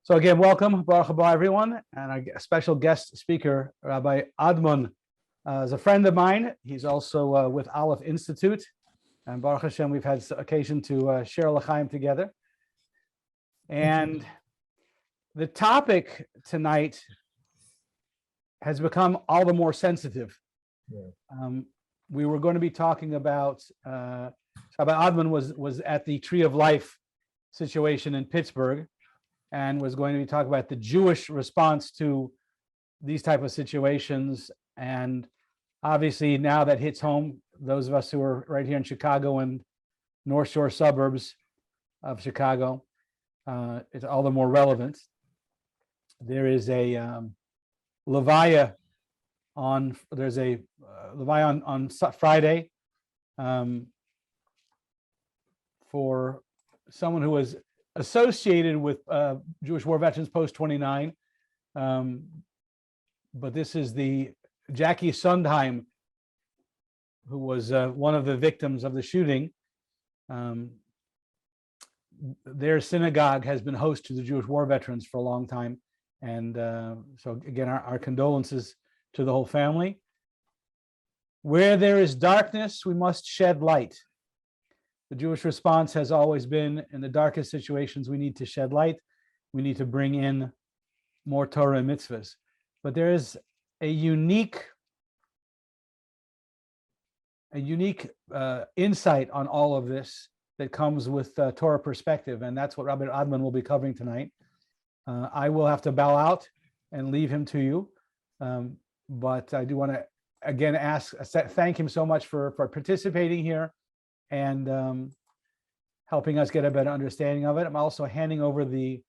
So again, welcome, Baruch haba, everyone, and a special guest speaker, Rabbi Admon, is a friend of mine. He's also with Aleph Institute, and Baruch Hashem, we've had occasion to share l'chaim together. And the topic tonight has become all the more sensitive. We were going to be talking about Rabbi Admon was at the Tree of Life situation in Pittsburgh, and was going to be talking about the Jewish response to these type of situations. And obviously now that hits home, those of us who are right here in Chicago and North Shore suburbs of Chicago, it's all the more relevant. There is a Levaya on Friday for someone who was associated with Jewish War Veterans Post 29, but this is the Jackie Sondheim, who was one of the victims of the shooting. Their synagogue has been host to the Jewish War Veterans for a long time, and so again, our condolences to the whole family. Where there is darkness, we must shed light. The Jewish response has always been, in the darkest situations, we need to shed light. We need to bring in more Torah and mitzvahs. But there is a unique insight on all of this that comes with Torah perspective, and that's what Rabbi Admon will be covering tonight. I will have to bow out and leave him to you, but I do want to again thank him so much for participating here and helping us get a better understanding of it. I'm also handing over the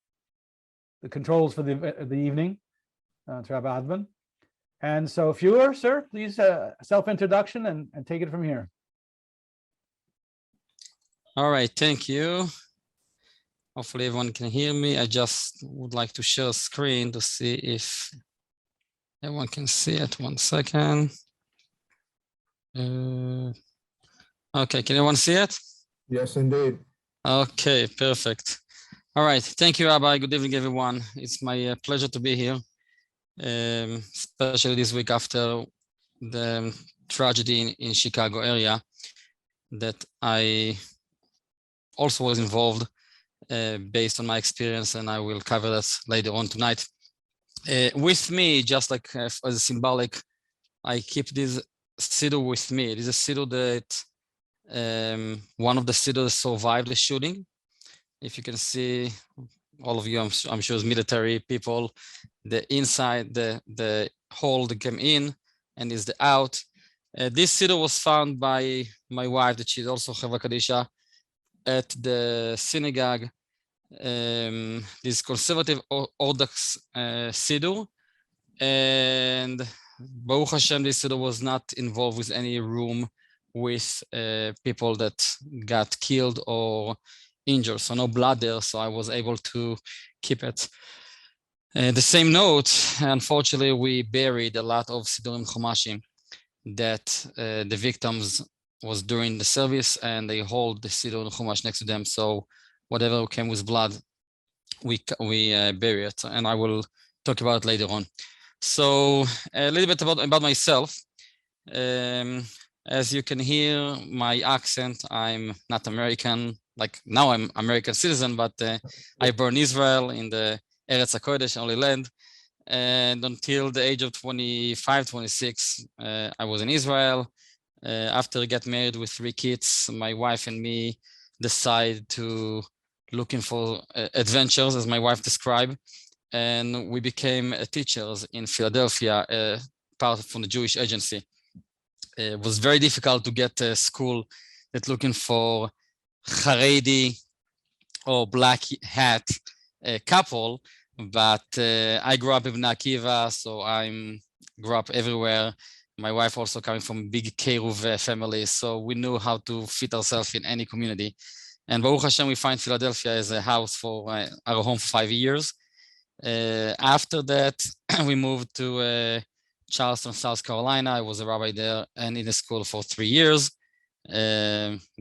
controls for the evening to Rabbi Admon. And so if you are, sir, please self-introduction and take it from here. All right, thank you. Hopefully everyone can hear me. I just would like to share a screen to see if everyone can see it. 1 second. Okay, can everyone see it? Yes, indeed. Okay, perfect. All right, thank you, Rabbi. Good evening, everyone. It's my pleasure to be here, especially this week after the tragedy in Chicago area that I also was involved based on my experience, and I will cover that later on tonight. With me, just like as a symbolic, I keep this siddur with me. It is a siddur that one of the siddurs survived the shooting. If you can see, all of you, I'm sure, is military people. The inside, the hole that came in, and is the out. This siddur was found by my wife, that she's also Chevra Kadisha, at the synagogue. This conservative Orthodox siddur, and Baruch Hashem, this siddur was not involved with any room with people that got killed or injured, so no blood there, so I was able to keep it. The same note, unfortunately, we buried a lot of Siddurim Chumashim that the victims was during the service, and they hold the Siddur Chumash next to them, so whatever came with blood, we bury it, and I will talk about it later on. So a little bit about myself. As you can hear, my accent, I'm not American. Like now I'm American citizen, but I born in Israel in the Eretz HaKodesh, Holy Land. And until the age of 25, 26, I was in Israel. After I got married with 3 kids, my wife and me decided to looking for adventures, as my wife described. And we became teachers in Philadelphia, part from the Jewish agency. It was very difficult to get a school that looking for Haredi or black hat couple, but I grew up in Bnei Akiva, so I grew up everywhere. My wife also coming from a big Keruv family, so we knew how to fit ourselves in any community. And Baruch Hashem, we find Philadelphia as a house for our home for 5 years. After that, we moved to Charleston, South Carolina. I was a rabbi there and in the school for 3 years.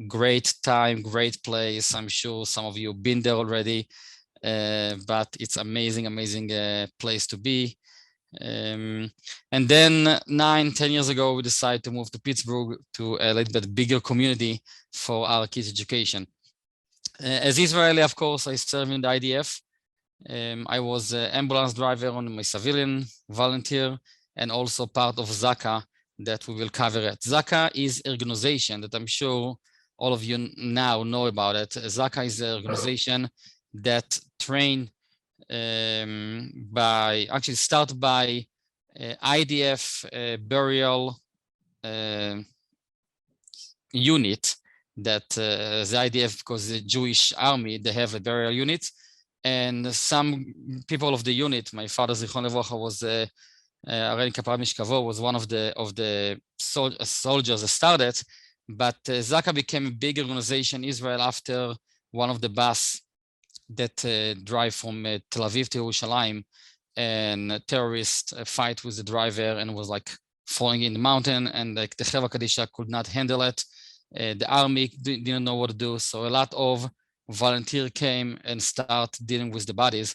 Great time, great place. I'm sure some of you have been there already. but it's amazing, amazing place to be. And then 9-10 years ago, we decided to move to Pittsburgh to a little bit bigger community for our kids' education. As Israeli, of course, I serve in the IDF. I was an ambulance driver on my civilian volunteer and also part of Zaka that we will cover it. Zaka is an organization that I'm sure all of you now know about it. Zaka is an organization that train start by IDF burial unit that the IDF, because the Jewish army, they have a burial unit, and some people of the unit, my father Zichron Levracha was was one of the soldiers that started, but Zaka became a big organization in Israel after one of the bus that drive from Tel Aviv to Yerushalayim, and a terrorist fight with the driver and was like falling in the mountain, and like the Chevra Kadisha could not handle it. The army didn't know what to do, so a lot of volunteers came and start dealing with the bodies.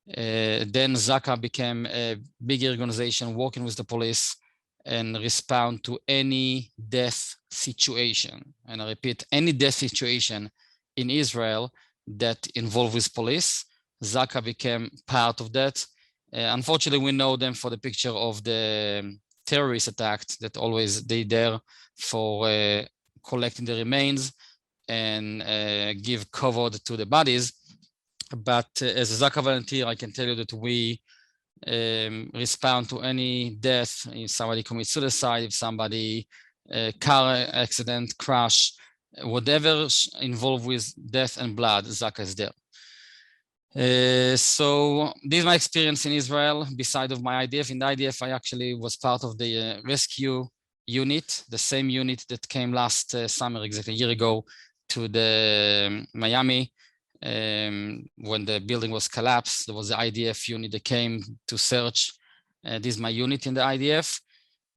Then Zaka became a big organization working with the police and respond to any death situation. And I repeat, any death situation in Israel that involved with police, Zaka became part of that. Unfortunately, we know them for the picture of the terrorist attack that always they there for collecting the remains and give cover to the bodies. But as a Zaka volunteer, I can tell you that we respond to any death. If somebody commits suicide, if somebody car accident, crash, whatever involved with death and blood, Zaka is there. So this is my experience in Israel. Beside of my IDF, in the IDF, I actually was part of the rescue unit, the same unit that came last summer, exactly a year ago, to the Miami. When the building was collapsed, there was the IDF unit that came to search. This is my unit in the IDF.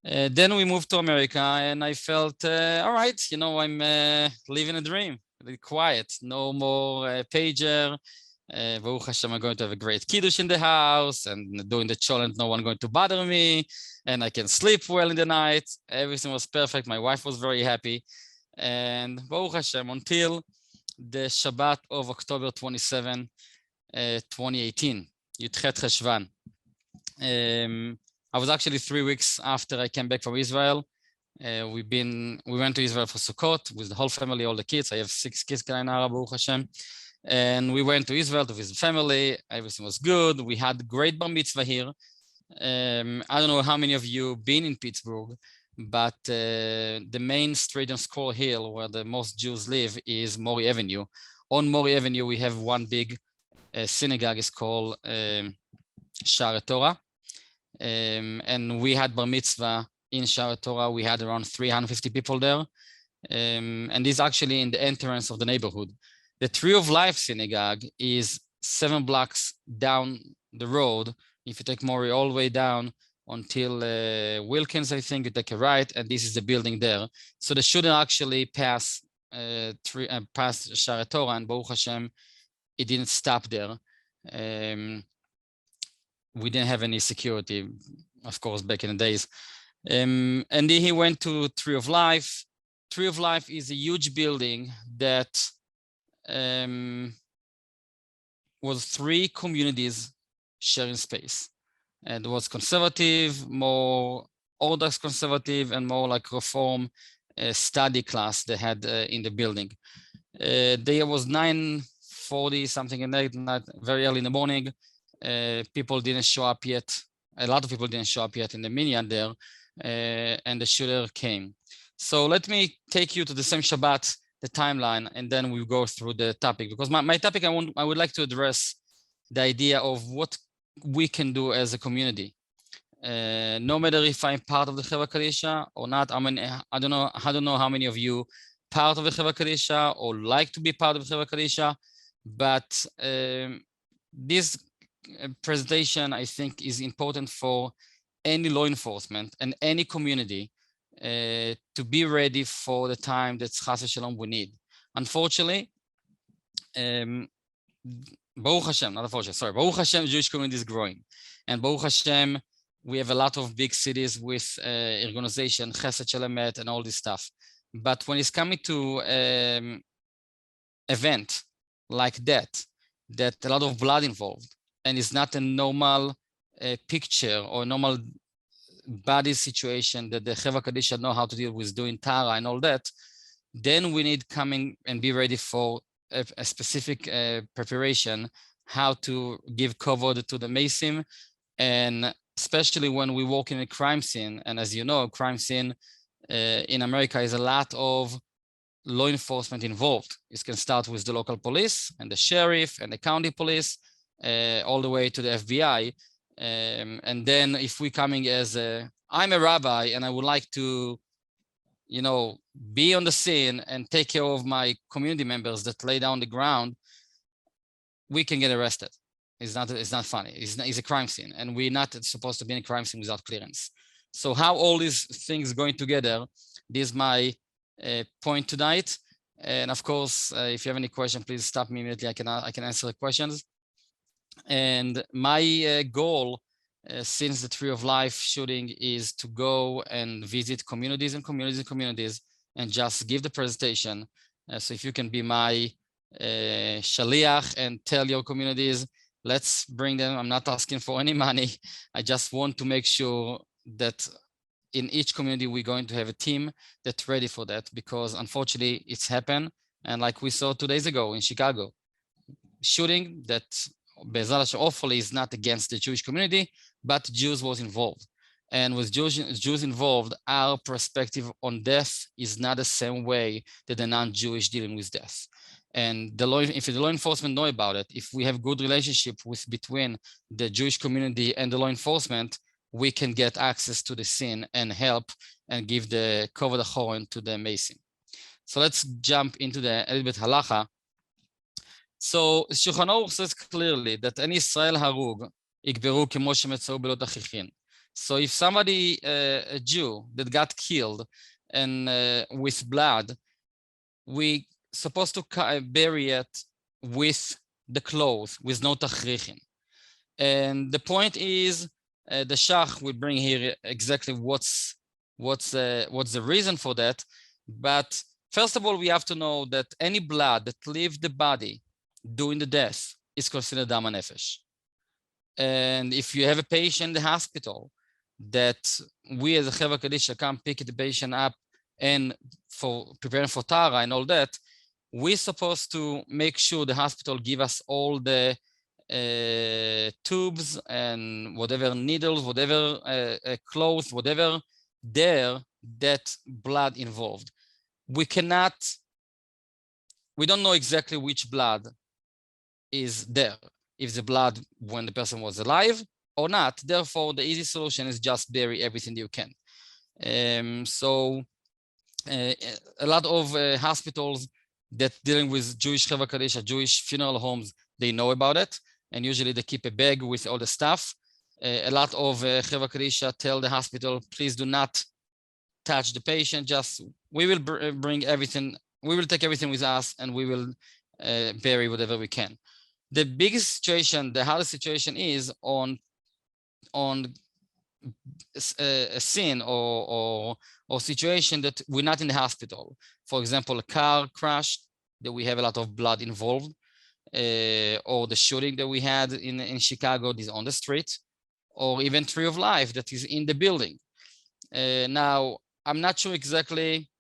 Then we moved to America, and I felt, all right, you know, I'm living a dream, really quiet, no more pager. Baruch Hashem, I'm going to have a great kiddush in the house and doing the cholent, no one going to bother me, and I can sleep well in the night. Everything was perfect. My wife was very happy. And Baruch Hashem, until the Shabbat of October 27, 2018, Yudchet Cheshvan. I was actually 3 weeks after I came back from Israel. We went to Israel for Sukkot with the whole family, all the kids. I have 6 kids, Baruch Hashem. And we went to Israel to visit family. Everything was good. We had great bar mitzvah here. I don't know how many of you been in Pittsburgh, but the main street on Squirrel Hill, where the most Jews live, is Mori Avenue. On Mori Avenue, we have one big synagogue. It's called Sha'ar Torah. And we had bar mitzvah in Sha'ar Torah. We had around 350 people there. And this is actually in the entrance of the neighborhood. The Tree of Life Synagogue is 7 blocks down the road. If you take Mori all the way down until Wilkins, I think, you take a right, and this is the building there. So they shouldn't actually pass past Sha'ar Torah, and Baruch Hashem, it didn't stop there. We didn't have any security, of course, back in the days. And then he went to Tree of Life. Tree of Life is a huge building that was 3 communities sharing space. And it was conservative, more Orthodox conservative, and more like Reform study class they had in the building. There was 9:40 something in the night, very early in the morning. People didn't show up yet. A lot of people didn't show up yet in the minyan there, and the shooter came. So let me take you to the same Shabbat, the timeline, and then we'll go through the topic, because my topic, I would like to address the idea of what we can do as a community. No matter if I'm part of the Chevra Kadisha or not. I mean, I don't know how many of you part of the Chevra Kadisha or like to be part of the Chevra Kadisha, but this presentation, I think, is important for any law enforcement and any community to be ready for the time that Chas v'Shalom we need. Unfortunately, Baruch Hashem, not unfortunately, sorry, Baruch Hashem, Jewish community is growing. And Baruch Hashem, we have a lot of big cities with organization, Chesed Shel Emet, and all this stuff. But when it's coming to event like that a lot of blood involved, and it's not a normal picture or normal body situation that the Chevra Kadisha know how to deal with doing Tara and all that, then we need coming and be ready for a specific preparation, how to give cover to the Mason, and especially when we walk in a crime scene. And as you know, crime scene in America is a lot of law enforcement involved. It can start with the local police and the sheriff and the county police, all the way to the FBI. And then if we're coming as I'm a rabbi and I would like to, be on the scene and take care of my community members that lay down the ground, we can get arrested. It's not funny. It's a crime scene, and we're not supposed to be in a crime scene without clearance. So how all these things going together, this is my point tonight. And of course, if you have any question, please stop me immediately. I can answer the questions. And my goal since the Tree of Life shooting is to go and visit communities and just give the presentation. So if you can be my shaliach and tell your communities, let's bring them. I'm not asking for any money. I just want to make sure that in each community, we're going to have a team that's ready for that, because unfortunately it's happened. And like we saw 2 days ago in Chicago, shooting that hopefully is not against the Jewish community, but Jews was involved. And with Jews involved, our perspective on death is not the same way that the non-Jewish dealing with death. And if the law enforcement know about it, if we have good relationship between the Jewish community and the law enforcement, we can get access to the scene and help and give the cover the horn to the Mason. So let's jump into a little bit halacha. So Shulchan Aruch says clearly that any Israel harug ikberu kemo shemetzaru belot achichin. So if somebody, a Jew that got killed and with blood, we supposed to bury it with the clothes, with no tachrichin. And the point is, the Shach will bring here exactly what's the reason for that. But first of all, we have to know that any blood that leaves the body during the death is considered dam nefesh. And if you have a patient in the hospital that we as a Chevra Kadisha come pick the patient up and for preparing for Tara and all that, we're supposed to make sure the hospital give us all the tubes and whatever needles, whatever clothes, whatever there that blood involved. We don't know exactly which blood is there, if the blood when the person was alive or not. Therefore, the easy solution is just bury everything you can. So a lot of hospitals that dealing with Jewish Chevra Kadisha, Jewish funeral homes, they know about it. And usually they keep a bag with all the stuff. A lot of Chevra Kadisha tell the hospital, please do not touch the patient. Just, we will bring everything. We will take everything with us and we will bury whatever we can. The biggest situation, the hardest situation is on a scene or situation that we're not in the hospital. For example, a car crash that we have a lot of blood involved, or the shooting that we had in Chicago is on the street, or even Tree of Life that is in the building. Now, I'm not sure exactly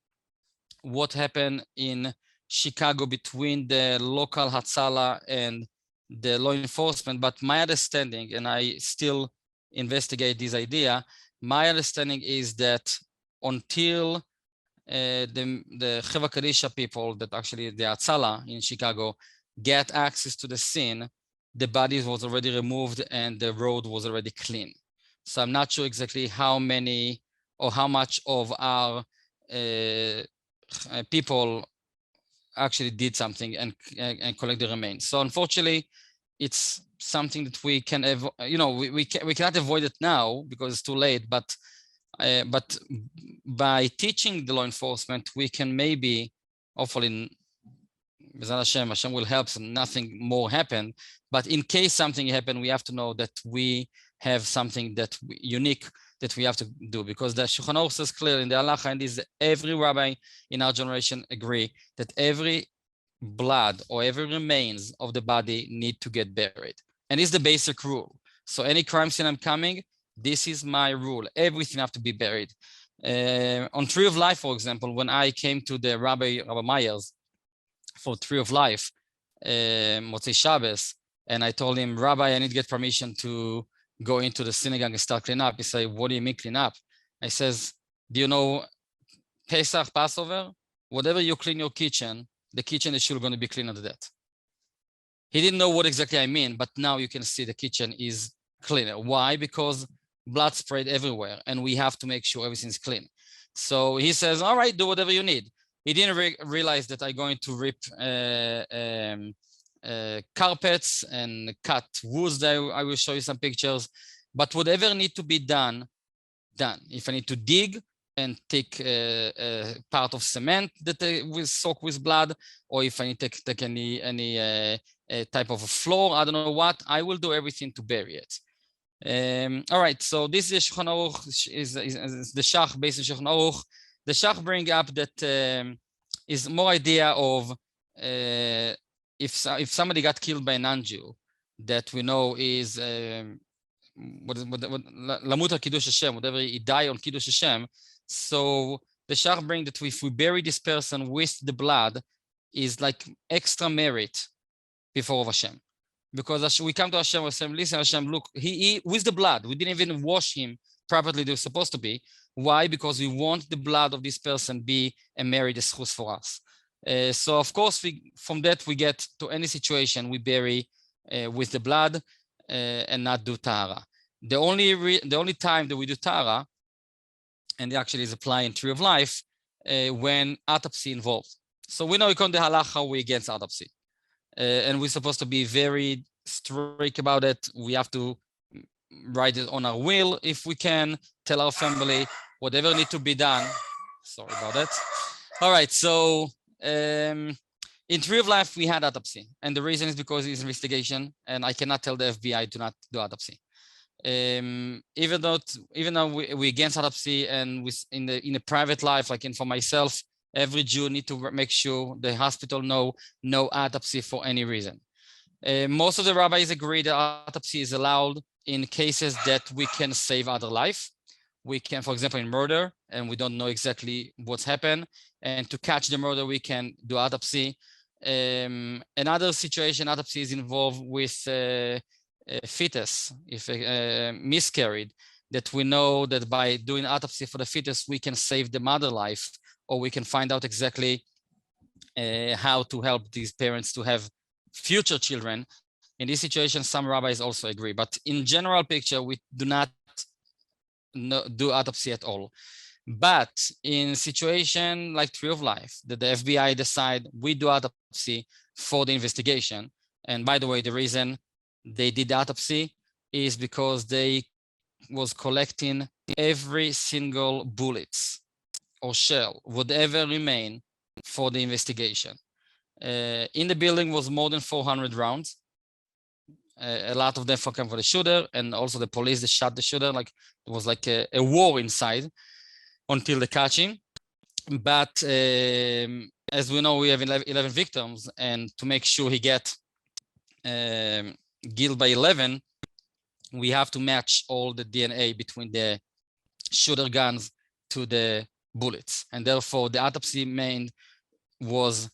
what happened in Chicago between the local Hatzalah and the law enforcement, but my understanding, and I still investigate this idea, my understanding is that until the Chevra Kadisha people, that actually the Hatzalah in Chicago, get access to the scene, the bodies was already removed and the road was already clean. So I'm not sure exactly how many or how much of our people actually did something and collect the remains. So unfortunately, it's something that we can, we cannot avoid it now because it's too late. But by teaching the law enforcement, we can maybe, hopefully, B'ezrat Hashem will help, so nothing more happen. But in case something happen, we have to know that we have something that unique that we have to do, because the Shulchan Aruch says clear in the halacha, and this every rabbi in our generation agree that every blood or every remains of the body need to get buried, and it's the basic rule. So any crime scene I'm coming, this is my rule. Everything have to be buried. On Tree of Life, for example, when I came to the Rabbi Myers for Tree of Life, Motzei Shabbos, and I told him, Rabbi, I need to get permission to go into the synagogue and start clean up. He said, what do you mean clean up? I says, do you know Pesach, Passover? Whatever you clean your kitchen, the kitchen is still going to be clean after that. He didn't know what exactly I mean, but now you can see the kitchen is cleaner. Why? Because blood spread everywhere, and we have to make sure everything's clean. So he says, all right, do whatever you need. He didn't realize that I'm going to rip carpets and cut woods. That I will show you some pictures, but whatever need to be done. If I need to dig and take a part of cement that will soak with blood, or if I need to take any type of a floor, I don't know what, I will do everything to bury it. All right, so this is Shulchan Aruch, is the Shach based on Shulchan Aruch. The Shach bring up that is more idea of if somebody got killed by a non-Jew, that we know is Lamut Kiddush Hashem, whatever he died on Kiddush Hashem. So the Shach bring that if we bury this person with the blood, is like extra merit before Hashem, because we come to Hashem and say, listen, Hashem, look, he with the blood, we didn't even wash him properly. They're supposed to be. Why? Because we want the blood of this person be a merit, a schus for us. So of course, from that we get to any situation we bury with the blood and not do tahara. The only time that we do tahara, and it actually is applied in Tree of Life, when autopsy involved. So we know according to halacha we against autopsy, and we're supposed to be very strict about it. We have to write it on our will if we can, tell our family whatever need to be done. Sorry about that. All right, so in Tree of Life we had autopsy, and the reason is because it's investigation, and I cannot tell the FBI to not do autopsy. Even though we against autopsy, and in a private life, like for myself, every Jew need to make sure the hospital know no autopsy for any reason. Most of the rabbis agree that autopsy is allowed in cases that we can save other life. We can, for example, in murder, and we don't know exactly what's happened, and to catch the murder, we can do autopsy. Another situation, autopsy is involved with fetus, if miscarried, that we know that by doing autopsy for the fetus, we can save the mother life, or we can find out exactly how to help these parents to have future children. In this situation, some rabbis also agree, but in general picture, we do not do autopsy at all. But in situation like Tree of Life, that the FBI decide we do autopsy for the investigation. And by the way, the reason they did the autopsy is because they was collecting every single bullets or shell, whatever remain for the investigation. In the building was more than 400 rounds. A lot of them came for the shooter, and also the police that shot the shooter. Like it was like a war inside until the catching. But as we know, we have 11 victims, and to make sure he get killed by 11, we have to match all the DNA between the shooter guns to the bullets, and therefore the autopsy main was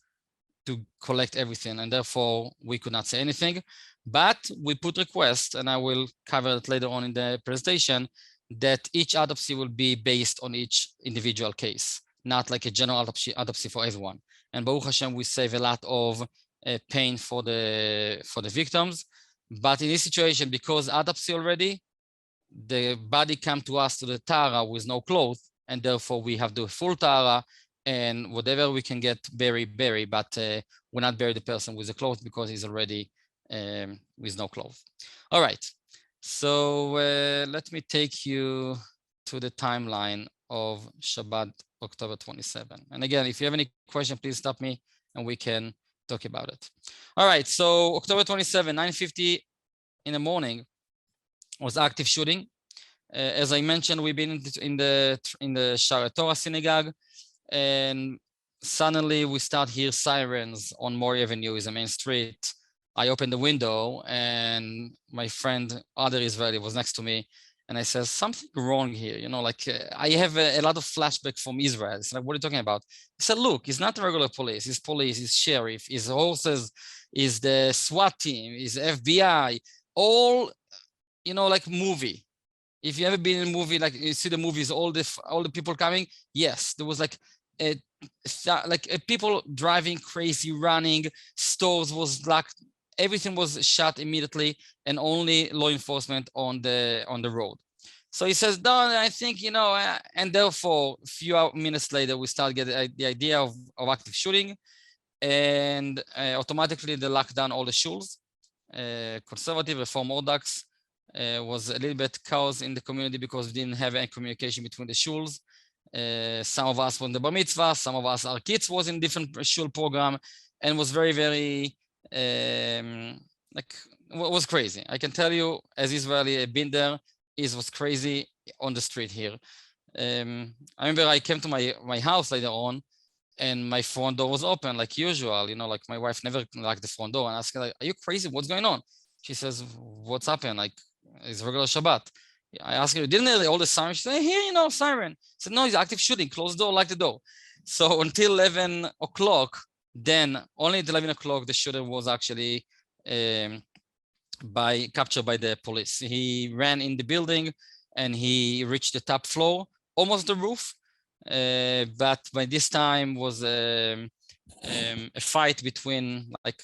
to collect everything, and therefore we could not say anything. But we put requests, and I will cover it later on in the presentation, that each autopsy will be based on each individual case, not like a general autopsy for everyone. And Baruch Hashem, we save a lot of pain for the victims. But in this situation, because autopsy already, the body come to us to the Tara with no clothes, and therefore we have to do full Tara, and whatever we can get bury, but we'll not bury the person with the clothes because he's already with no clothes. All right, so let me take you to the timeline of Shabbat, October 27. And again, if you have any question, please stop me and we can talk about it. All right, so October 27, 9:50 in the morning was active shooting. As I mentioned, we've been in the Chevra Synagogue, and suddenly we start hear sirens on Maury Avenue, is the main street. I opened the window, and my friend, other Israeli, was next to me, and I said, something wrong here. You know, like I have a lot of flashback from Israel. It's like, what are you talking about? He said, look, it's not regular police. It's police, it's sheriff, it's horses, it's the SWAT team, it's FBI, all, you know, like movie. If you ever been in a movie, like you see the movies, all the people coming, yes, there was like people driving crazy, running, stores was locked, everything was shut immediately, and only law enforcement on the road. So he says, no, I think, you know, and therefore a few minutes later, we start getting the idea of active shooting, and automatically they locked down all the shuls, conservative, Reform Orthodox. Was a little bit chaos in the community because we didn't have any communication between the shuls. Some of us were in the bar mitzvah, some of us, our kids was in different shul program, and was very, very, was crazy. I can tell you, as Israeli, I've been there, it was crazy on the street here. I remember I came to my house later on, and my front door was open like usual, you know, like my wife never locked the front door, and I asked her, like, are you crazy? What's going on? She says, what's happened? Like, it's regular Shabbat. I asked her, didn't hear all the sirens? She said, here, you know, siren. I said, no, it's active shooting. Close the door, lock the door. So until 11 o'clock, then only at 11 o'clock, the shooter was actually captured by the police. He ran in the building and he reached the top floor, almost the roof. But by this time was a fight between, like,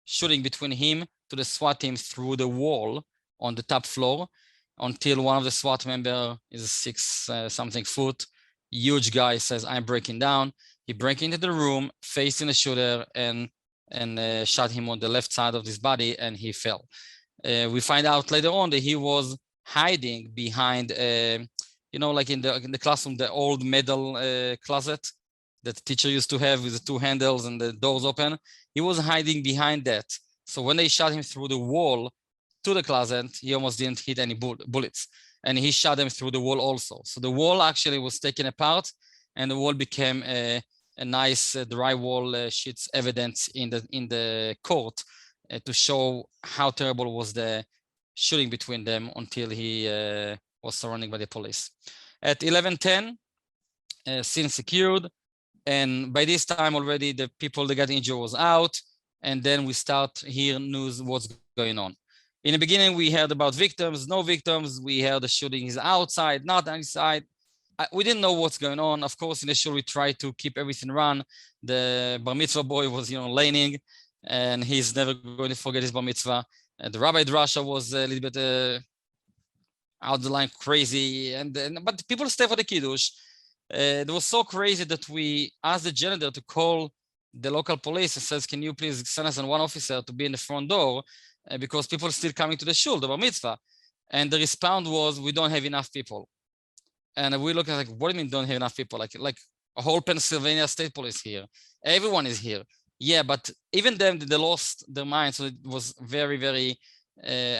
shooting between him to the SWAT team through the wall on the top floor, until one of the SWAT member is 6 something foot, huge guy, says, I'm breaking down. He break into the room, facing the shooter, and shot him on the left side of his body, and he fell. We find out later on that he was hiding behind, you know, like in the classroom, the old metal closet that the teacher used to have with the 2 handles and the doors open. He was hiding behind that. So when they shot him through the wall to the closet, he almost didn't hit any bullets, and he shot them through the wall also. So the wall actually was taken apart, and the wall became a nice drywall sheets evidence in the court to show how terrible was the shooting between them until he was surrounded by the police. At 11:10, scene secured, and by this time already the people that got injured was out, and then we start hear news what's going on. In the beginning, we heard about victims, no victims. We heard the shooting is outside, not inside. We didn't know what's going on. Of course, initially we tried to keep everything run. The bar mitzvah boy was, you know, leaning, and he's never going to forget his bar mitzvah. The rabbi drasha was a little bit out the line crazy, but people stay for the kiddush. It was so crazy that we asked the janitor to call the local police and says, can you please send us one officer to be in the front door, because people are still coming to the shul, the bar mitzvah. And the response was, we don't have enough people. And we look at, like, what do you mean don't have enough people? Like a whole Pennsylvania State Police here. Everyone is here. Yeah, but even them, they lost their mind. So it was very, very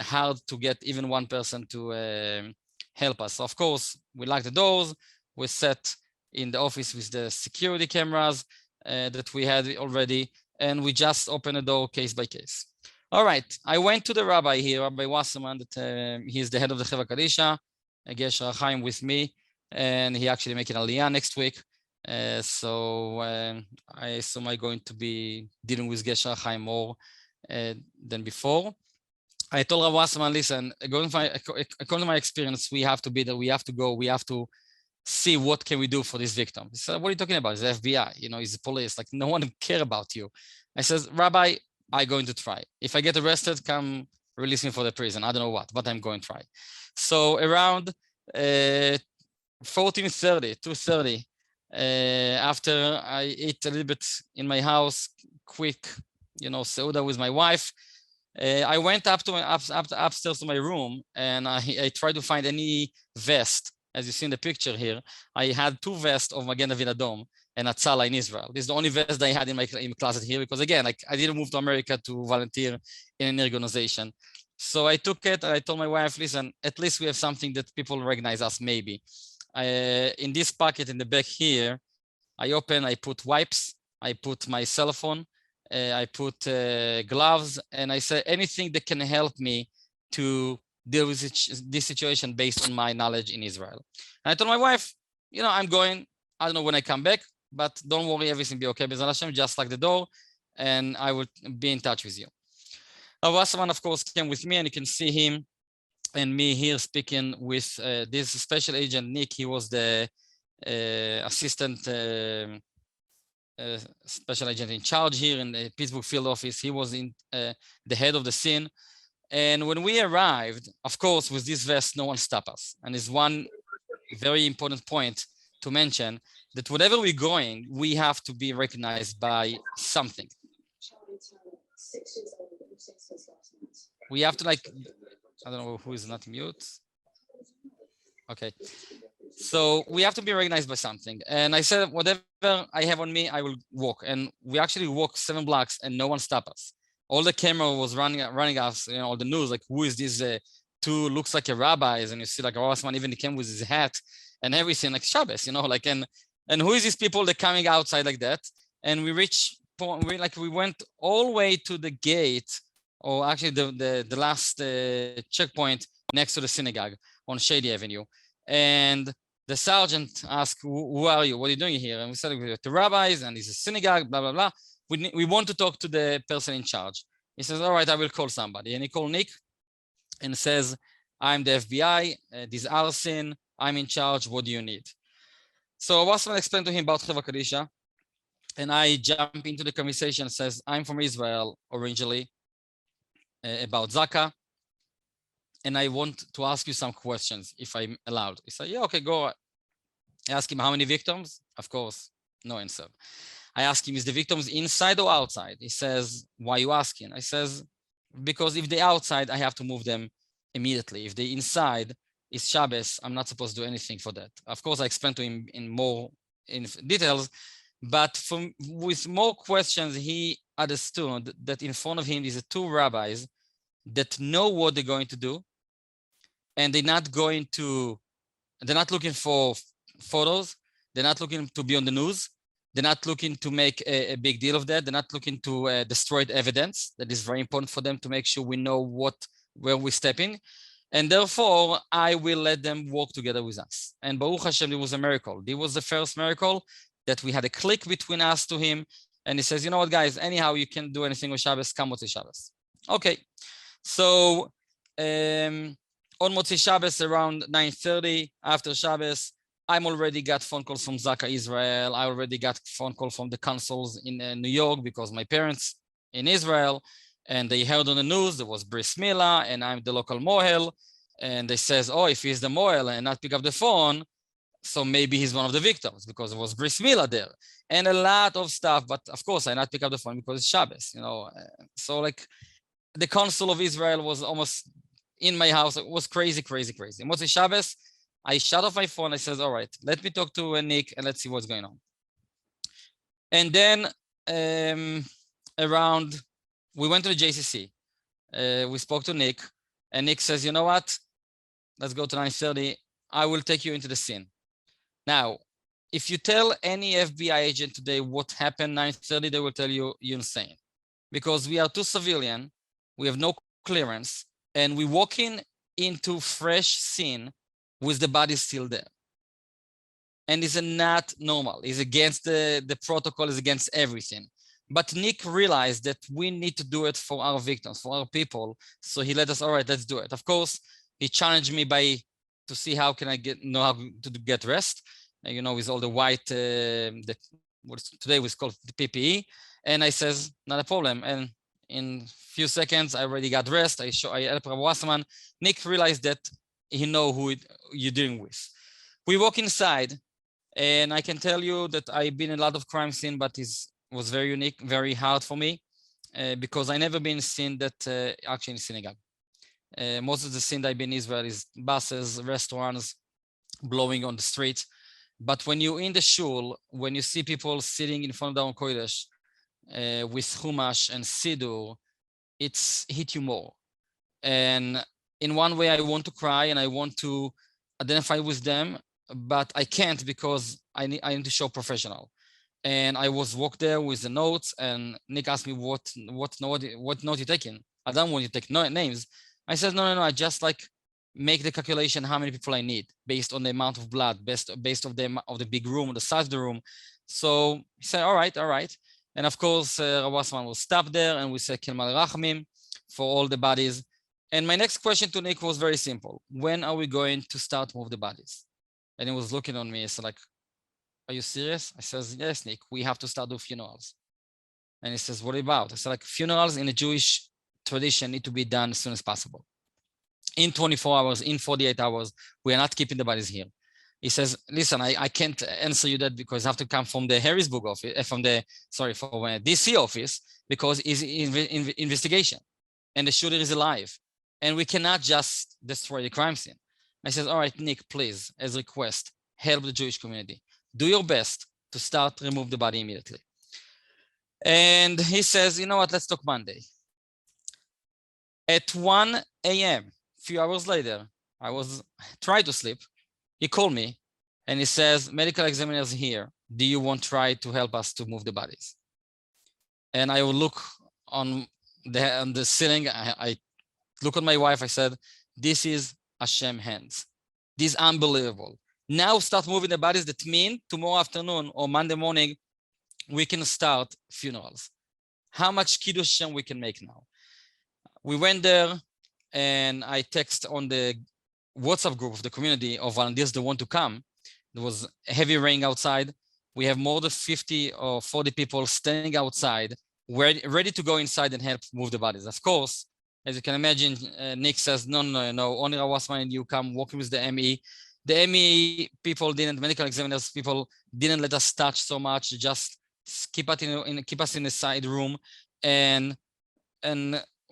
hard to get even one person to help us. So of course, we locked the doors. We sat in the office with the security cameras that we had already, and we just opened the door case by case. All right, I went to the rabbi here, Rabbi Wasserman, that he's the head of the Chevra Kadisha, Gesher Chaim with me, and he actually making Aliyah next week. So I assume I'm going to be dealing with Gesher Chaim more than before. I told Rabbi Wasserman, listen, according to my experience, we have to be there, we have to go, we have to see what can we do for this victim. He said, what are you talking about? It's the FBI, you know, it's the police, like no one care about you. I said, Rabbi, I'm going to try. If I get arrested, come release me for the prison. I don't know what, but I'm going to try. So around 14:30, 2:30, after I ate a little bit in my house, quick, you know, seuda with my wife, I went up upstairs to my room, and I tried to find any vest. As you see in the picture here, I had 2 vests of Magen David Adom, and Atzala in Israel. This is the only vest I had in my closet here, because again, like I didn't move to America to volunteer in an organization. So I took it and I told my wife, listen, at least we have something that people recognize us maybe. In this pocket in the back here, I put wipes, I put my cell phone, I put gloves, and I said anything that can help me to deal with this situation based on my knowledge in Israel. And I told my wife, you know, I'm going, I don't know when I come back, but don't worry, everything will be okay, B'ezrat Hashem, just lock the door, and I will be in touch with you. Wasserman, of course, came with me, and you can see him and me here speaking with this special agent, Nick. He was the assistant special agent in charge here in the Pittsburgh field office. He was in the head of the scene. And when we arrived, of course, with this vest, no one stopped us. And it's one very important point to mention, that wherever we're going, we have to be recognized by something. We have to, like, I don't know who is not mute. Okay. So we have to be recognized by something. And I said, whatever I have on me, I will walk. And we actually walked 7 blocks and no one stopped us. All the camera was running us, you know, all the news, like, who is this 2 looks like a rabbis, and you see like a Rossman even came with his hat and everything, like Shabbos, you know, like, and who is these people that coming outside like that? And we we went all the way to the gate, or actually the last checkpoint next to the synagogue on Shady Avenue. And the sergeant asked, who are you? What are you doing here? And we said, we're the rabbis, and it's a synagogue, blah, blah, blah. We want to talk to the person in charge. He says, all right, I will call somebody. And he called Nick and says, I'm the FBI, this is Arsin, I'm in charge, what do you need? So Wasserman explained to him about Chevra Kadisha, and I jump into the conversation and says, I'm from Israel originally, about Zaka, and I want to ask you some questions, if I'm allowed. He said, yeah, okay, go. I ask him, how many victims? Of course, no answer. I ask him, is the victims inside or outside? He says, why are you asking? I says, because if they're outside, I have to move them immediately. If they're inside, it's Shabbos, I'm not supposed to do anything for that. Of course, I explained to him in more details, but with more questions, he understood that in front of him is 2 rabbis that know what they're going to do, and they're not looking for photos, they're not looking to be on the news, they're not looking to make a big deal of that, they're not looking to destroy the evidence. That is very important for them to make sure we know where we're stepping. And therefore, I will let them work together with us. And Baruch Hashem, it was a miracle. It was the first miracle that we had a click between us to him. And he says, you know what, guys, anyhow, you can't do anything with Shabbos, come Motzi Shabbos. Okay. So on Motzi Shabbos around 9:30 after Shabbos, I'm already got phone calls from Zaka Israel. I already got phone call from the consuls in New York, because my parents in Israel, and they heard on the news there was Bris Milah, and I'm the local mohel, and they says, oh, if he's the mohel and not pick up the phone, so maybe he's one of the victims, because there was Bris Milah there, and a lot of stuff. But of course, I not pick up the phone because it's Shabbos, you know. So like the consul of Israel was almost in my house. It was crazy, crazy, crazy. Motzi Shabbos, I shut off my phone. I says, all right, let me talk to Nick and let's see what's going on. And then we went to the JCC. We spoke to Nick, and Nick says, you know what? Let's go to 9:30. I will take you into the scene. Now, if you tell any FBI agent today what happened 9:30, they will tell you you're insane, because we are 2 civilian, we have no clearance, and we walking into fresh scene with the body still there. And it's not normal. It's against the protocol, is against everything. But Nick realized that we need to do it for our victims, for our people. So he let us, all right, let's do it. Of course, he challenged me to see how can I know how to get rest, you know, with all the white, that what today was called the PPE. And I says, not a problem. And in a few seconds, I already got rest. I helped Rabbi Wasserman. Nick realized that he know who you're dealing with. We walk inside, and I can tell you that I've been in a lot of crime scene, but it was very unique, very hard for me, because I never been seen that actually in synagogue. Most of the scene that I've been in Israel is buses, restaurants, blowing on the street. But when you're in the shul, when you see people sitting in front of the Aron Kodesh with Chumash and Siddur, it's hit you more. And in one way, I want to cry and I want to identify with them, but I can't because I need to show professional. And I was walked there with the notes, and Nick asked me what note you taking. I don't want you to take names. I said no. I just like make the calculation how many people I need based on the amount of blood, based of the big room, the size of the room. So he said, all right. And of course, Rav Wasserman will stop there, and we said Kelmal Rachmim for all the bodies. And my next question to Nick was very simple: when are we going to start move the bodies? And he was looking on me, so like, are you serious? I says, yes, Nick, we have to start do funerals. And he says, what about? I said, like, funerals in a Jewish tradition need to be done as soon as possible. In 24 hours, in 48 hours, we are not keeping the bodies here. He says, listen, I can't answer you that because I have to come from the Harrisburg office, from DC office, because it's investigation and the shooter is alive. And we cannot just destroy the crime scene. I said, all right, Nick, please, as a request, help the Jewish community. Do your best to start remove the body immediately. And he says, you know what, let's talk Monday. At 1 a.m., a few hours later, I was trying to sleep. He called me and he says, medical examiners here. Do you want to try to help us to move the bodies? And I will look on the ceiling. I look at my wife. I said, this is Hashem hands. This is unbelievable. Now start moving the bodies. That means tomorrow afternoon or Monday morning, we can start funerals. How much Kiddush Hashem we can make now? We went there and I text on the WhatsApp group of the community of volunteers that want to come. There was heavy rain outside. We have more than 50 or 40 people standing outside, ready to go inside and help move the bodies. Of course, as you can imagine, Nick says, no, only Rav Wasserman and you come working with the ME. The ME people didn't, medical examiners people didn't let us touch so much, just keep us in the side room. And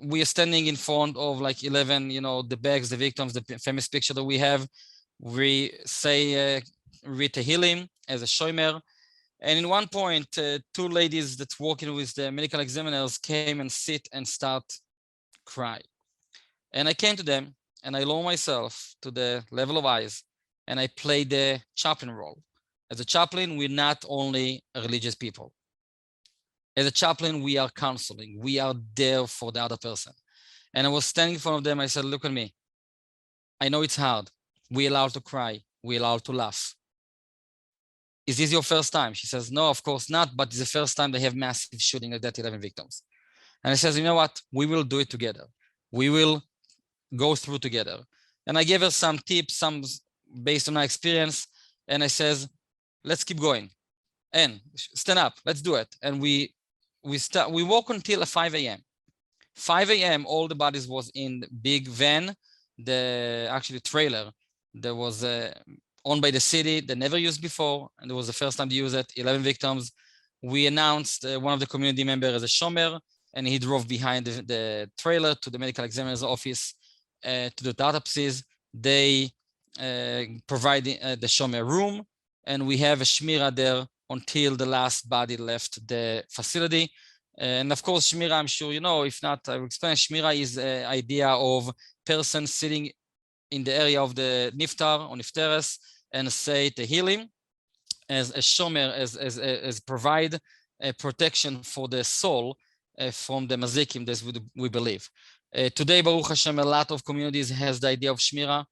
we are standing in front of like 11, the bags, the victims, the famous picture that we have. We say read Tehillim as a shomer. And in one point, two ladies that's working with the medical examiners came and sit and start cry. And I came to them and I lowered myself to the level of eyes and I played the chaplain role. As a chaplain, we're not only religious people. As a chaplain, we are counseling. We are there for the other person. And I was standing in front of them. I said, look at me. I know it's hard. We're allowed to cry. We're allowed to laugh. Is this your first time? She says, no, of course not. But it's the first time they have massive shooting like that, 11 victims. And I says, you know what? We will do it together. We will go through together. And I gave her some tips, some based on my experience. And I says, let's keep going. And stand up. Let's do it. And we walk until 5 a.m. 5 a.m. all the bodies was in big van, the trailer that was owned by the city that never used before, and it was the first time to use it. 11 victims. We announced one of the community members as a shomer, and he drove behind the trailer to the medical examiner's office to do the autopsies. They provide the shomer room, and we have a shmira there until the last body left the facility. And of course, shmira, I'm sure you know, if not, I will explain. Shmira is the idea of person sitting in the area of the niftar or nifteres and say tehillim as a shomer, as provide a protection for the soul from the mazikim, that we believe. Today, Baruch Hashem, a lot of communities has the idea of shmira.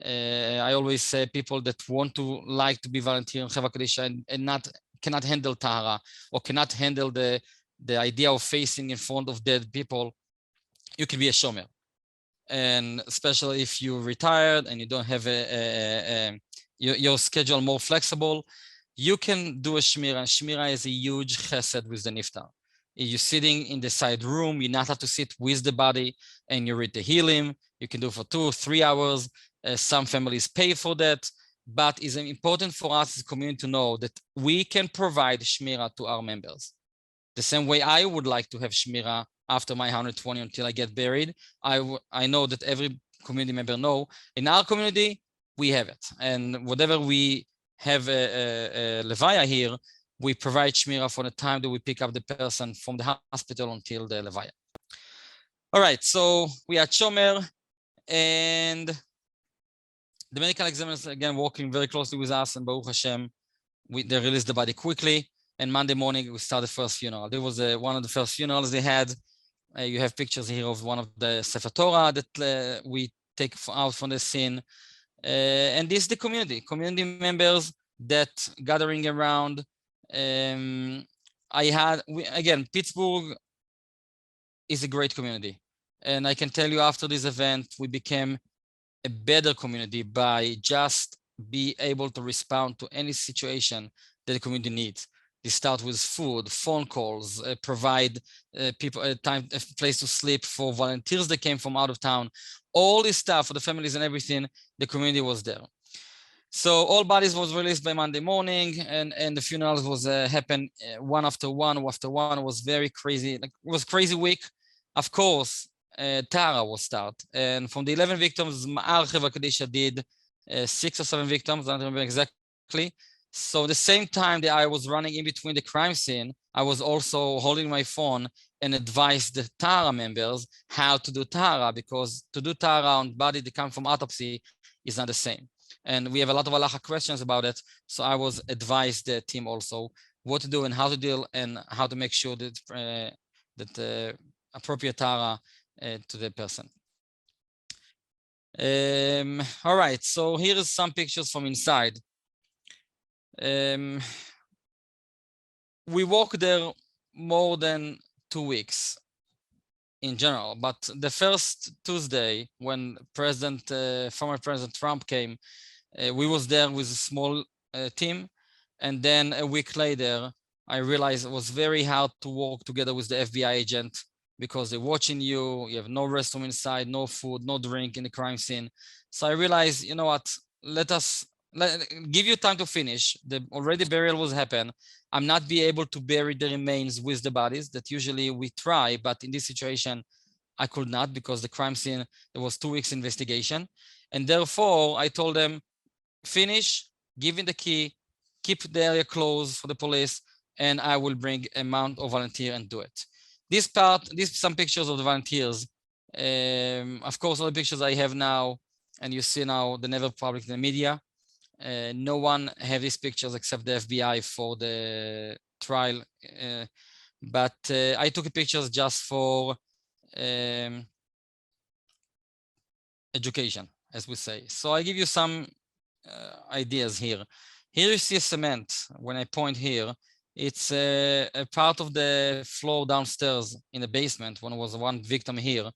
I always say people that want to like to be volunteer in Chevra Kadisha and cannot handle tahara or cannot handle the idea of facing in front of dead people, you can be a shomer. And especially if you're retired and you don't have your schedule more flexible, you can do a shmira. And shmira is a huge chesed with the niftar. You're sitting in the side room, you not have to sit with the body, and you read the Tehillim. You can do for 2 or 3 hours. Some families pay for that, but it's important for us as a community to know that we can provide shmira to our members. The same way I would like to have shmira after my 120 until I get buried. I know that every community member know. In our community, we have it. And whatever we have a levaya here, we provide shmira for the time that we pick up the person from the hospital until the levaya. All right, so we are Shomer, and the medical examiners again working very closely with us, and Baruch Hashem, they released the body quickly. And Monday morning we started the first funeral. There was one of the first funerals they had. You have pictures here of one of the Sefer Torah that we take out from the scene. And this is the community members that gathering around. Again, Pittsburgh is a great community. And I can tell you after this event, we became a better community by just be able to respond to any situation that the community needs. They start with food, phone calls, provide people a place to sleep for volunteers that came from out of town. All this stuff for the families and everything, the community was there. So all bodies was released by Monday morning, and the funerals was happen one after one. It was very crazy. Like, it was crazy week. Of course, Tara was start, and from the 11 victims, Chevra Kadisha did 6 or 7 victims. I don't remember exactly. So the same time that I was running in between the crime scene, I was also holding my phone and advised the Tara members how to do Tara, because to do Tara on body that come from autopsy is not the same. And we have a lot of halacha questions about it. So I was advised the team also what to do and how to deal and how to make sure that that appropriate Tara to the person. All right, so here is some pictures from inside. We worked there more than 2 weeks in general, but the first Tuesday when former President Trump came, we was there with a small team, and then a week later, I realized it was very hard to work together with the FBI agent because they're watching you, you have no restroom inside, no food, no drink in the crime scene. So I realized, you know what, give you time to finish. The already burial was happen. I'm not be able to bury the remains with the bodies that usually we try, but in this situation, I could not because the crime scene, there was 2 weeks investigation. And therefore I told them, finish, give me the key, keep the area closed for the police, and I will bring a amount of volunteer and do it. This some pictures of the volunteers. Of course, all the pictures I have now, and you see now, they never published in the media. No one have these pictures except the FBI for the trial. But I took pictures just for education, as we say. So I give you some ideas here. Here you see a cement. When I point here, it's a part of the floor downstairs in the basement when there was one victim here.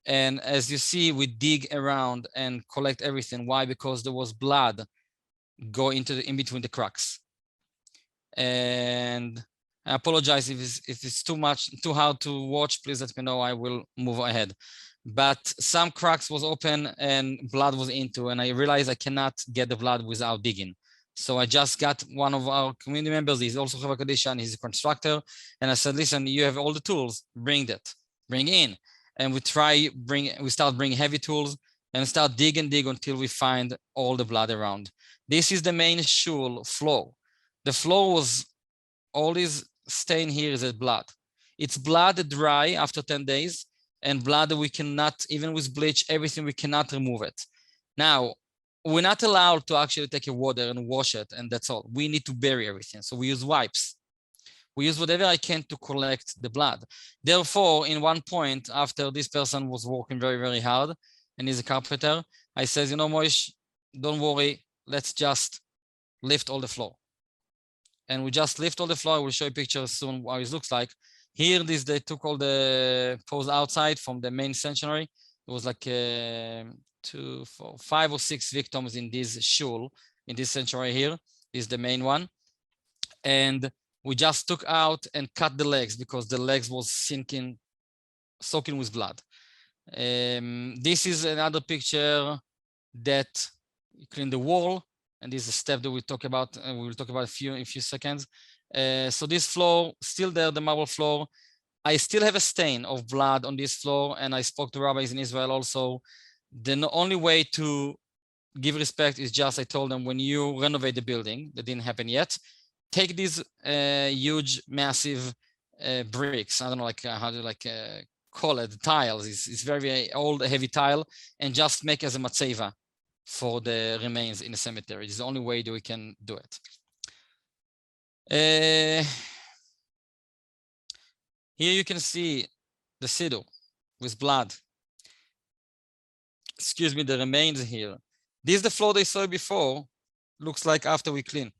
And as you see, we dig around and collect everything. Why? Because there was blood go into in between the cracks. And I apologize if it's too hard to watch. Please let me know. I will move ahead. But some cracks was open and blood was into, and I realized I cannot get the blood without digging. So I just got one of our community members. He's also Chevra Kadisha and he's a constructor. And I said, listen, you have all the tools, bring in. And we start bringing heavy tools and start dig until we find all the blood around. This is the main shul floor. The floor was, all this stain here is blood. It's blood dry after 10 days and blood that we cannot, even with bleach, everything, we cannot remove it. Now, we're not allowed to actually take a water and wash it, and that's all. We need to bury everything. So we use wipes. We use whatever I can to collect the blood. Therefore, in one point, after this person was working very, very hard, and he's a carpenter, I says, you know, Moish, don't worry, let's just lift all the floor. And we just lift all the floor. I will show you pictures soon how it looks like. Here, they took all the poles outside from the main sanctuary. It was like 5 or 6 victims in this shul, in this sanctuary here. This is the main one. And we just took out and cut the legs because the legs was soaking with blood. This is another picture that you clean the wall, and this is a step that we talk about. We will talk about in a few seconds. So this floor still there, the marble floor. I still have a stain of blood on this floor, and I spoke to rabbis in Israel also. The only way to give respect is just, I told them, when you renovate the building, that didn't happen yet, take these huge, massive bricks. I don't know, like how to call it, tiles. It's very, very old, heavy tile, and just make as a matzeva for the remains in the cemetery. It's the only way that we can do it. Here you can see the siddur with blood. Excuse me, the remains here. This is the floor they saw before. Looks like after we clean.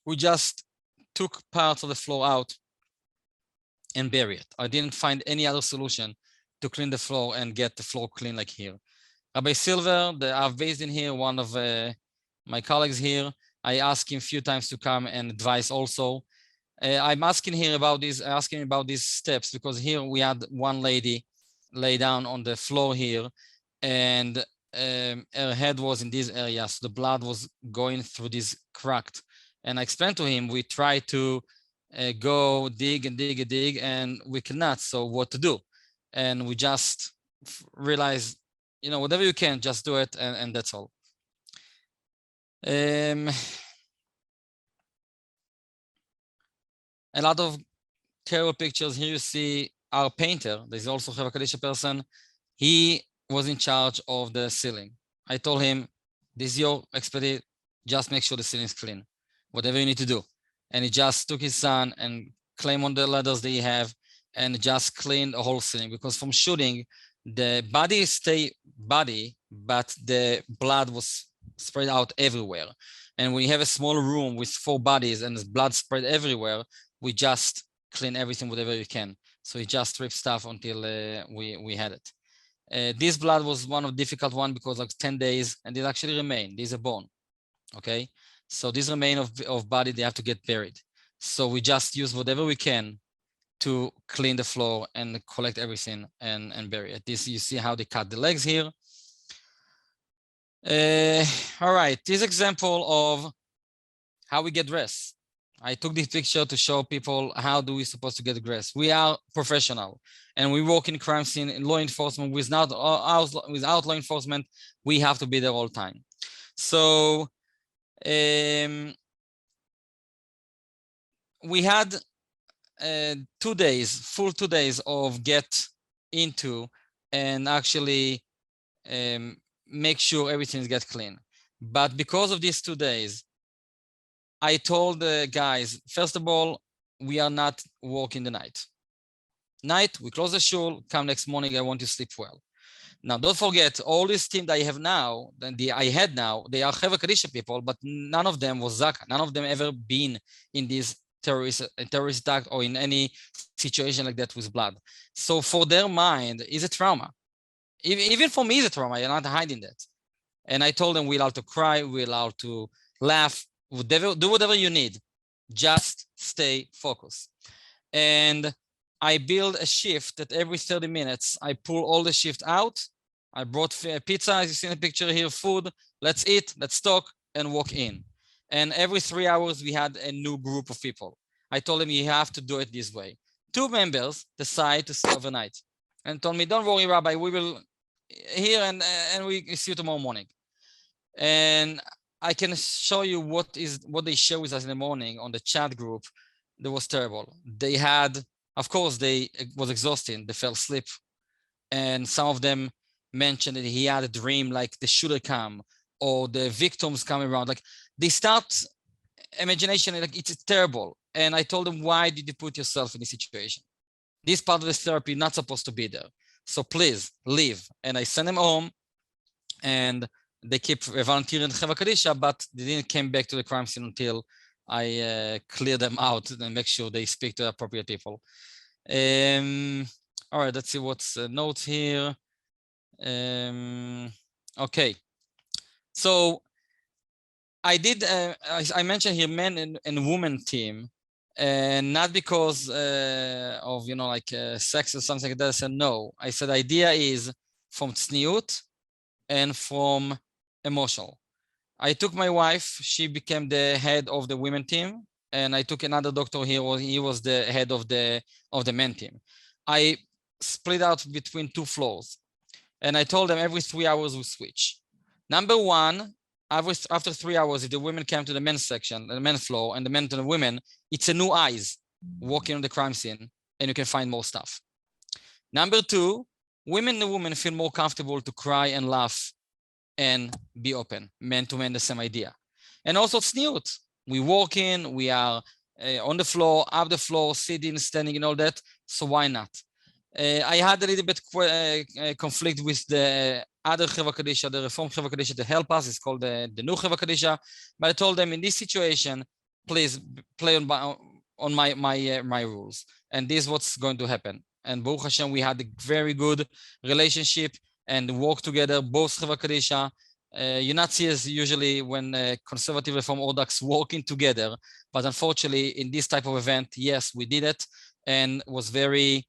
We just took parts of the floor out and bury it. I didn't find any other solution to clean the floor and get the floor clean like here. Rabbi Silver, I've based in here, one of my colleagues here. I asked him a few times to come and advise also. I'm asking here about these steps, because here we had one lady lay down on the floor here, and her head was in this area, so the blood was going through this cracked. And I explained to him, we try to go dig and dig and dig, and we cannot, so what to do? And we just realized, you know, whatever you can, just do it, and that's all. A lot of terrible pictures. Here you see our painter. There's also a Chevra Kadisha person. He was in charge of the ceiling. I told him, this is your expertise, just make sure the ceiling is clean, whatever you need to do. And he just took his son and climbed on the ladders that he have and just cleaned the whole ceiling, because from shooting, the body stay body, but the blood was spread out everywhere. And we have a small room with 4 bodies and blood spread everywhere. We just clean everything, whatever we can. So he just stripped stuff until we had it. This blood was one of the difficult one, because like 10 days, and it actually remain. These are bone, okay? So these remain of body, they have to get buried. So we just use whatever we can to clean the floor and collect everything and bury it. This, you see how they cut the legs here. All right, this example of how we get dressed. I took this picture to show people how do we supposed to get dressed. We are professional, and we work in crime scene, in law enforcement. Without law enforcement, we have to be there all the time. So we had 2 days, full 2 days of get into and actually make sure everything gets clean. But because of these 2 days, I told the guys, first of all, we are not working the night. We close the shul, come next morning, I want to sleep well. Now, don't forget, all this team that I have now, I had now, they are Chevra Kadisha people, but none of them was Zaka. None of them ever been in this terrorist attack or in any situation like that with blood. So for their mind, it's a trauma. Even for me, it's a trauma. I'm not hiding that. And I told them, we're allowed to cry, we're allowed to laugh, do whatever you need, just stay focused. And I build a shift that every 30 minutes, I pull all the shift out. I brought pizza, as you see in the picture here, food, let's eat, let's talk, and walk in. And every 3 hours, we had a new group of people. I told them, you have to do it this way. 2 members decide to stay overnight and told me, don't worry, Rabbi, we will here and we see you tomorrow morning. And I can show you what they share with us in the morning on the chat group. That was terrible. They had, of course, it was exhausting. They fell asleep. And some of them mentioned that he had a dream like the shooter come or the victims coming around. Like they start imagination, like it's terrible. And I told them, why did you put yourself in this situation? This part of the therapy not supposed to be there. So please leave. And I sent them home, and they keep volunteering at Chevra Kadisha, but they didn't come back to the crime scene until I clear them out and make sure they speak to the appropriate people. All right, let's see what's notes here. Okay, so I did, I mentioned here men and women team, and not because of, you know, like sex or something like that. I said, no, I said, idea is from tzniut and from emotional. I took my wife, she became the head of the women team, and I took another doctor here, he was the head of the men team. I split out between 2 floors, and I told them every 3 hours we switch. Number one, after 3 hours, if the women came to the men's section, the men's floor, and the men to the women, it's a new eyes walking on the crime scene, and you can find more stuff. Number two, women and women feel more comfortable to cry and laugh and be open, men to men, the same idea. And also tzniut. We walk in, we are on the floor, up the floor, sitting, standing, and all that. So why not? I had a little bit conflict with the other Chevra Kadisha, the Reform Chevra Kadisha to help us. It's called the new Chevra Kadisha. But I told them in this situation, please play on my rules. And this is what's going to happen. And Baruch Hashem, we had a very good relationship and work together, both Chevra Kadisha. You not see as usually when conservative Reform Orthodox working together. But unfortunately, in this type of event, yes, we did it. And was very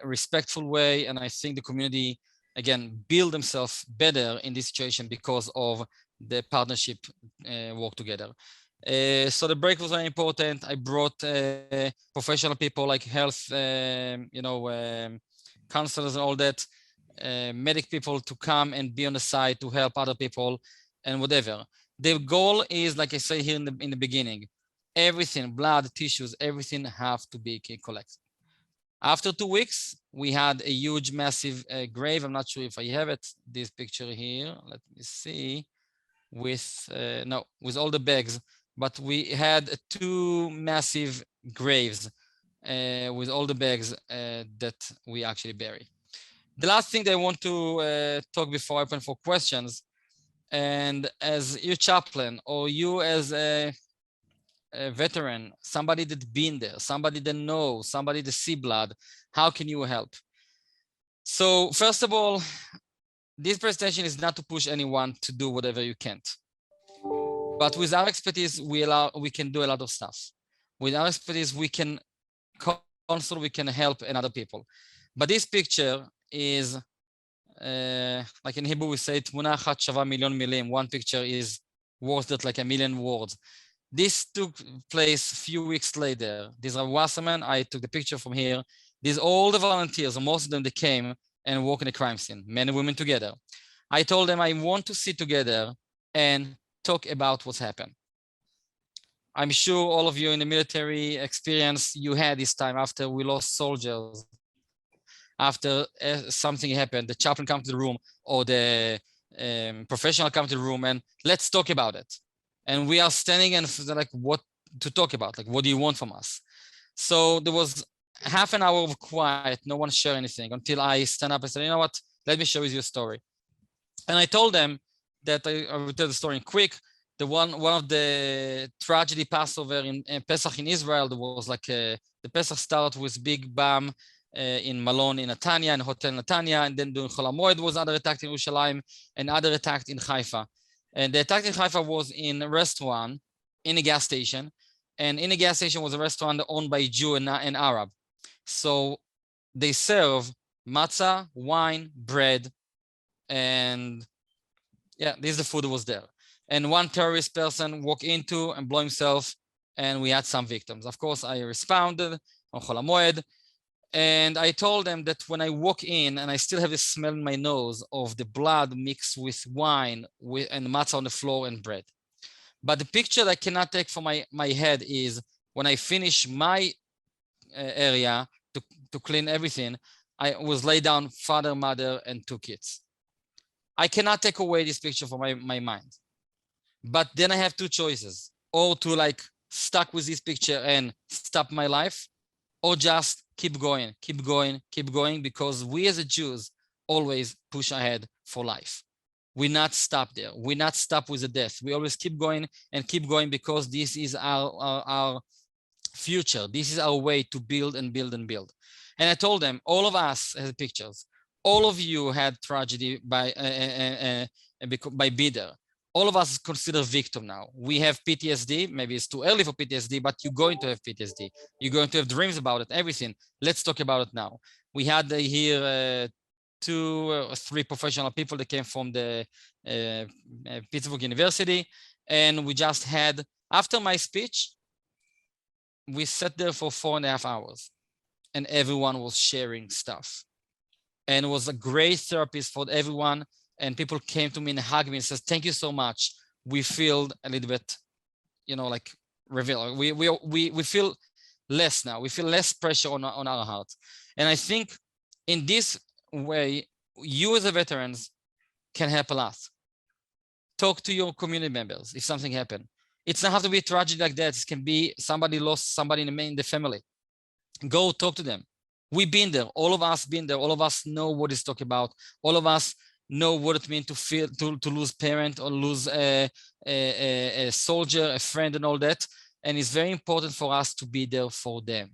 respectful way, and I think the community again build themselves better in this situation because of the partnership work together. So the break was very important. I brought professional people like health, counselors and all that, medic people to come and be on the side to help other people and whatever. The goal is, like I say here in the beginning, everything, blood, tissues, everything have to be collected. After 2 weeks, we had a huge, massive grave. I'm not sure if I have it, this picture here. Let me see. With all the bags, but we had 2 massive graves with all the bags that we actually bury. The last thing that I want to talk before I open for questions, and as your chaplain or you as a veteran, somebody that's been there, somebody that knows, somebody that see blood, how can you help? So first of all, this presentation is not to push anyone to do whatever you can't. But with our expertise, we can do a lot of stuff. With our expertise, we can counsel, we can help other people. But this picture is, like in Hebrew, we say, Tmuna achat shava milyon milim. One picture is worth it like a million words. This took place a few weeks later. These are Wasserman. I took the picture from here. These all the volunteers, most of them, they came and work in the crime scene, men and women together. I told them I want to sit together and talk about what's happened. I'm sure all of you in the military experience you had this time after we lost soldiers, after something happened, the chaplain comes to the room or the professional comes to the room and let's talk about it. And we are standing and like, what to talk about? Like, what do you want from us? So there was half an hour of quiet, no one shared anything until I stand up and said, you know what, let me show you your story. And I told them that I will tell the story in quick. The one of the tragedy Passover in Pesach in Israel, there was like the Pesach started with big bomb in Malone in Netanya, in Hotel Netanya, and then during Chol HaMoed was other attack in Yerushalayim and other attack in Haifa. And the attack in Haifa was in a restaurant, in a gas station. And in a gas station was a restaurant owned by Jew and Arab. So they serve matzah, wine, bread, and yeah, this is the food that was there. And one terrorist person walked into and blew himself, and we had some victims. Of course, I responded on Chol HaMoed, and I told them that when I walk in and I still have the smell in my nose of the blood mixed with wine and matzah on the floor and bread. But the picture that I cannot take from my head is when I finish my area to clean everything, I was laid down, father, mother, and 2 kids. I cannot take away this picture from my mind. But then I have 2 choices, or to like stuck with this picture and stop my life, or just keep going, because we as a Jews always push ahead for life. We not stop there. We not stop with the death. We always keep going because this is our future. This is our way to build and build and build. And I told them, all of us have pictures. All of you had tragedy by Bidder. All of us consider victim now. We have PTSD. Maybe it's too early for PTSD, but you're going to have PTSD. You're going to have dreams about it, everything. Let's talk about it now. We had here 2 or 3 professional people that came from the Pittsburgh University. And we just had, after my speech, we sat there for 4.5 hours and everyone was sharing stuff. and was a great therapist for everyone. And people came to me and hugged me and says, "Thank you so much. We feel a little bit, like reveal. We feel less now. We feel less pressure on our hearts." And I think in this way, you as a veterans can help a lot. Talk to your community members if something happened. It's not have to be a tragedy like that. It can be somebody lost somebody in the family. Go talk to them. We've been there. All of us been there. All of us know what it's talking about. All of us know what it means to lose parent or lose a soldier, a friend, and all that. And it's very important for us to be there for them.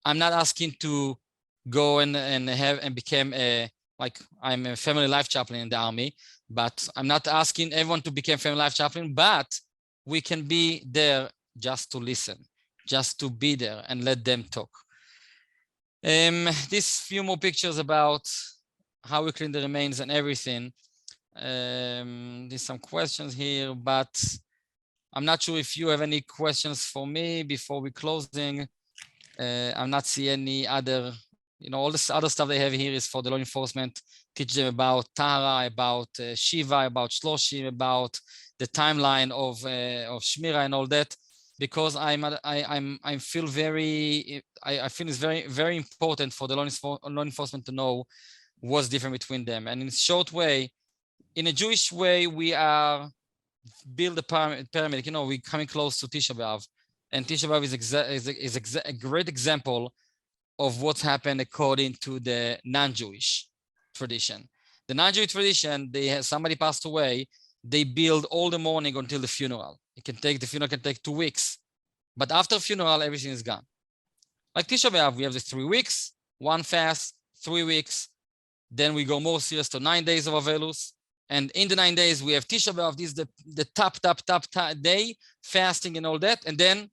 I'm not asking to go and become like I'm a family life chaplain in the army, but I'm not asking everyone to become family life chaplain, but we can be there just to listen, just to be there and let them talk. These few more pictures about how we clean the remains and everything. There's some questions here, but I'm not sure if you have any questions for me before we closing. I'm not seeing any other, all this other stuff they have here is for the law enforcement, teach them about Tahara, about Shiva, about Shloshim, about the timeline of Shmira and all that, because I feel it's very, very important for the law enforcement to know what's different between them. And in a short way, in a Jewish way, we are build a pyramid. We're coming close to Tisha B'Av, and Tisha B'Av is a great example of what's happened according to the non-Jewish tradition. The non-Jewish tradition, somebody passed away, they build all the morning until the funeral. The funeral can take 2 weeks, but after funeral, everything is gone. Like Tisha B'Av, we have the 3 weeks, 1 fast, 3 weeks, then we go more serious to 9 days of Avelus. And in the 9 days, we have Tisha B'Av. This is the top day, fasting and all that. And then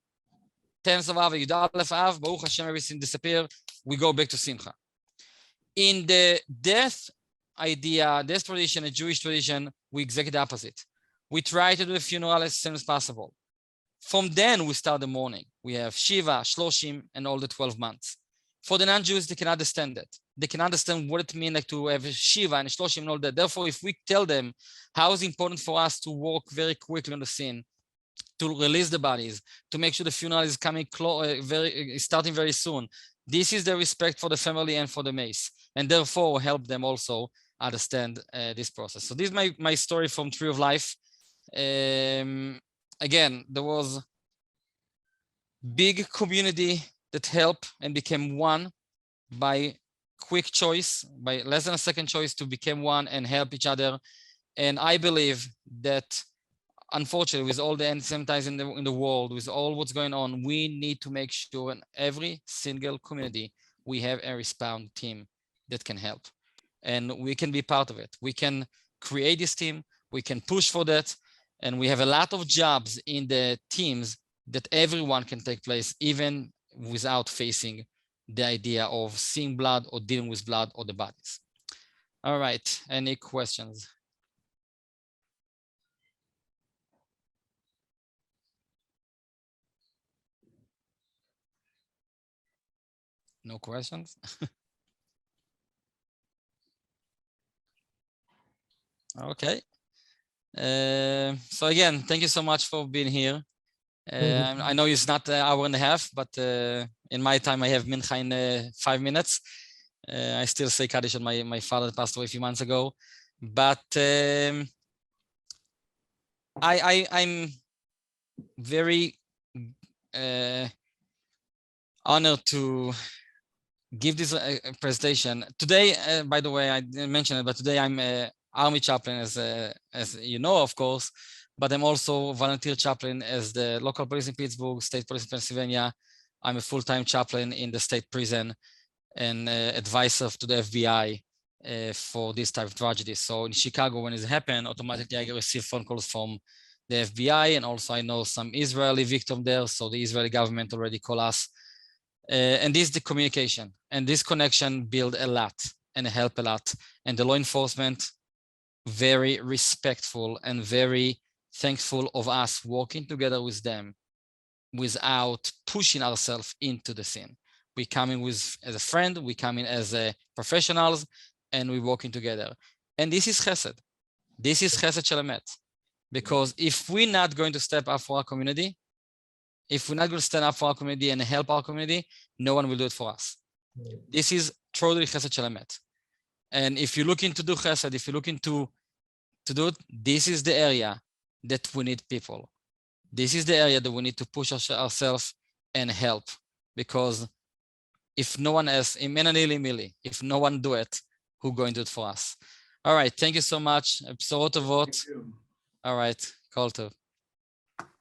10th of Av, Yud Aleph Av, Baruch Hashem, everything disappear. We go back to Simcha. In the death tradition, a Jewish tradition, we exactly the opposite. We try to do the funeral as soon as possible. From then, we start the mourning. We have Shiva, Shloshim, and all the 12 months. For the non-Jews, they can understand that. They can understand what it means to have Shiva and Shloshim and all that. Therefore, if we tell them how it's important for us to work very quickly on the scene, to release the bodies, to make sure the funeral is coming starting very soon, this is the respect for the family and for the mace, and therefore help them also understand this process. So this is my story from Tree of Life. Again, there was big community that helped and became one by quick choice, by less than a second choice to become one and help each other. And I believe that, unfortunately, with all the anti-Semitism in the world, with all what's going on, we need to make sure in every single community we have a response team that can help, and we can be part of it. We can create this team, we can push for that, and we have a lot of jobs in the teams that everyone can take place, even without facing the idea of seeing blood or dealing with blood or the bodies. All right, any questions? No questions? Okay. So again, thank you so much for being here. I know it's not an hour and a half, but in my time, I have mincha in 5 minutes. I still say Kaddish on my father passed away a few months ago, but I'm very honored to give this presentation today. By the way, I didn't mention it, but today I'm Army chaplain, as you know, of course, but I'm also volunteer chaplain as the local police in Pittsburgh, state police in Pennsylvania. I'm a full-time chaplain in the state prison and advisor to the FBI for this type of tragedy. So in Chicago, when it happened, automatically I receive phone calls from the FBI, and also I know some Israeli victim there. So the Israeli government already called us. And this is the communication, and this connection build a lot and help a lot. And the law enforcement, very respectful and very thankful of us working together with them without pushing ourselves into the scene. We come in as a friend, we come in as professionals, and we're working together. And this is chesed. This is chesed shel emet. Because if we're not going to step up for our community, if we're not going to stand up for our community and help our community, no one will do it for us. This is truly chesed shel emet. And if you're looking to do chesed, if you're looking to do it, this is the area that we need people. This is the area that we need to push ourselves and help. Because if no one else, if no one do it, who's going to do it for us? All right, thank you so much. All right, Kol Tov.